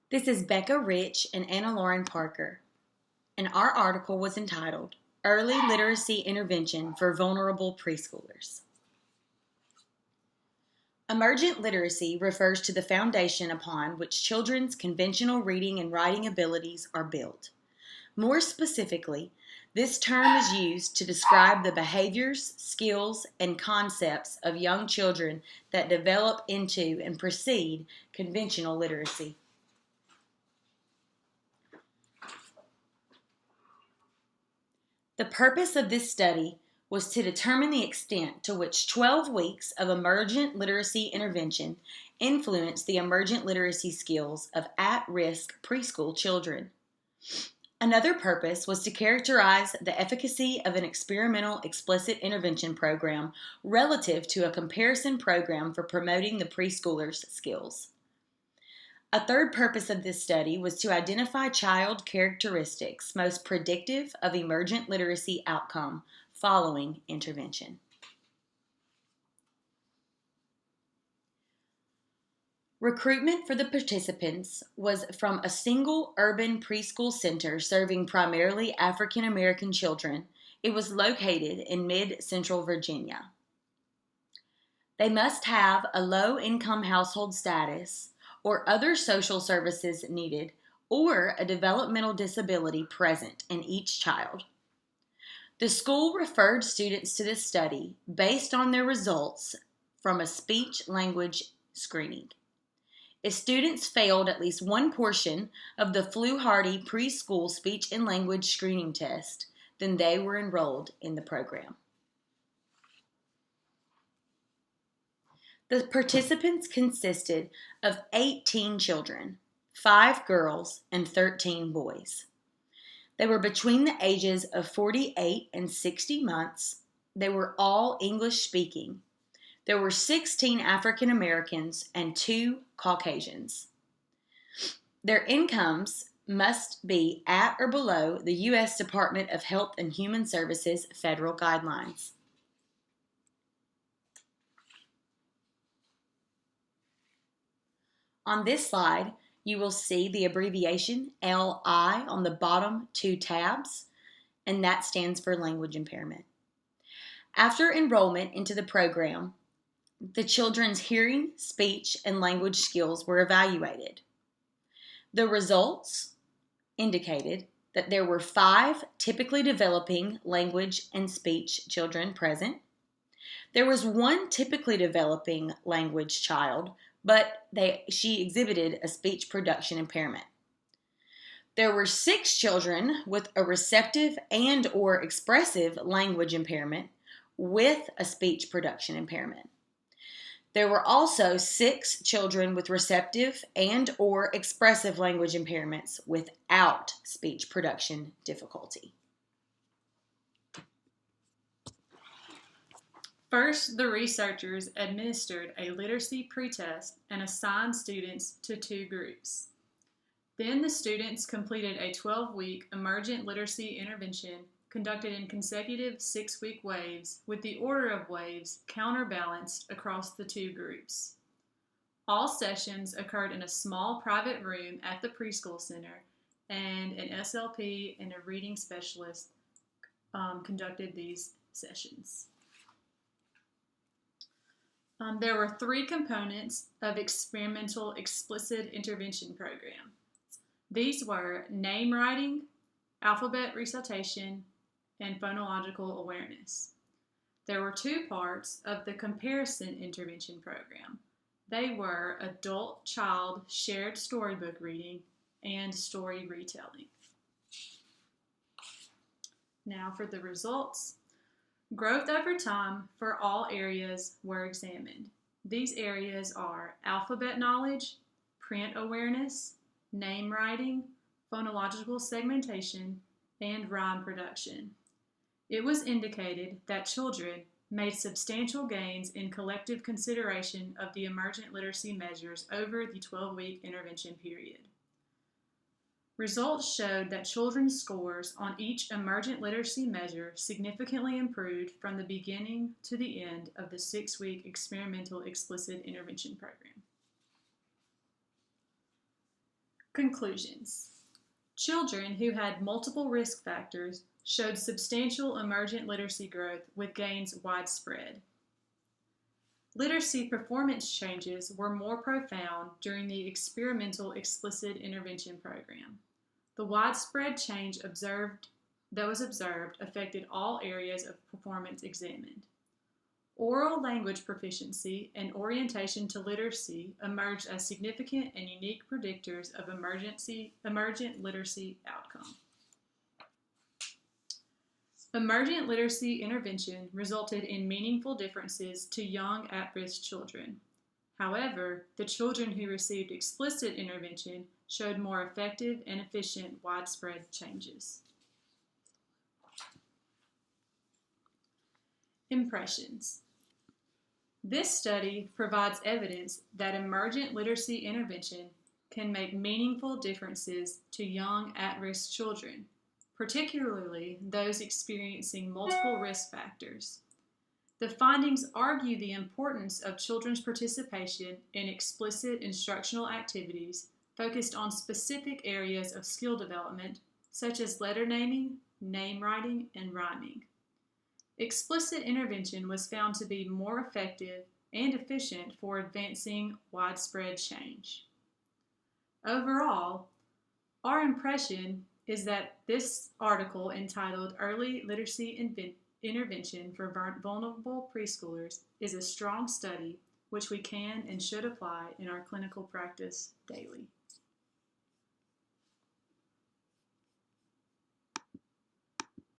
This is Becca Rich and Anna Lauren Parker, and our article was entitled Early Literacy Intervention for Vulnerable Preschoolers. Emergent literacy refers to the foundation upon which children's conventional reading and writing abilities are built. More specifically, this term is used to describe the behaviors, skills, and concepts of young children that develop into and precede conventional literacy. The purpose of this study was to determine the extent to which 12 weeks of emergent literacy intervention influence the emergent literacy skills of at-risk preschool children. Another purpose was to characterize the efficacy of an experimental explicit intervention program relative to a comparison program for promoting the preschoolers' skills. A third purpose of this study was to identify child characteristics most predictive of emergent literacy outcome following intervention. Recruitment for the participants was from a single urban preschool center serving primarily African American children. It was located in mid-central Virginia. They must have a low-income household status or other social services needed or a developmental disability present in each child. The school referred students to this study based on their results from a speech-language screening. If students failed at least one portion of the Flu-Hardy preschool speech and language screening test, then they were enrolled in the program. The participants consisted of 18 children, 5 girls and 13 boys. They were between the ages of 48 and 60 months. They were all English speaking. There were 16 African Americans and 2 Caucasians. Their incomes must be at or below the U.S. Department of Health and Human Services federal guidelines. On this slide, you will see the abbreviation LI on the bottom 2 tabs, and that stands for language impairment. After enrollment into the program, the children's hearing, speech, and language skills were evaluated. The results indicated that there were 5 typically developing language and speech children present. There was 1 typically developing language child, but she exhibited a speech production impairment. There were 6 children with a receptive and or expressive language impairment with a speech production impairment. There were also 6 children with receptive and or expressive language impairments without speech production difficulty. First, the researchers administered a literacy pretest and assigned students to 2 groups. Then the students completed a 12-week emergent literacy intervention conducted in consecutive 6-week waves with the order of waves counterbalanced across the 2 groups. All sessions occurred in a small private room at the preschool center, and an SLP and a reading specialist conducted these sessions. There were 3 components of experimental explicit intervention program. These were name writing, alphabet recitation, and phonological awareness. There were 2 parts of the comparison intervention program. They were adult-child shared storybook reading and story retelling. Now for the results. Growth over time for all areas were examined. These areas are alphabet knowledge, print awareness, name writing, phonological segmentation, and rhyme production. It was indicated that children made substantial gains in collective consideration of the emergent literacy measures over the 12-week intervention period. Results showed that children's scores on each emergent literacy measure significantly improved from the beginning to the end of the 6-week experimental explicit intervention program. Conclusions. Children who had multiple risk factors showed substantial emergent literacy growth with gains widespread. Literacy performance changes were more profound during the experimental explicit intervention program. The widespread change that was observed affected all areas of performance examined. Oral language proficiency and orientation to literacy emerged as significant and unique predictors of emergent literacy outcome. Emergent literacy intervention resulted in meaningful differences to young at-risk children. However, the children who received explicit intervention showed more effective and efficient widespread changes. Impressions. This study provides evidence that emergent literacy intervention can make meaningful differences to young at-risk children, particularly those experiencing multiple risk factors. The findings argue the importance of children's participation in explicit instructional activities focused on specific areas of skill development, such as letter naming, name writing, and rhyming. Explicit intervention was found to be more effective and efficient for advancing widespread change. Overall, our impression is that this article entitled Early Literacy Intervention for Vulnerable Preschoolers is a strong study which we can and should apply in our clinical practice daily.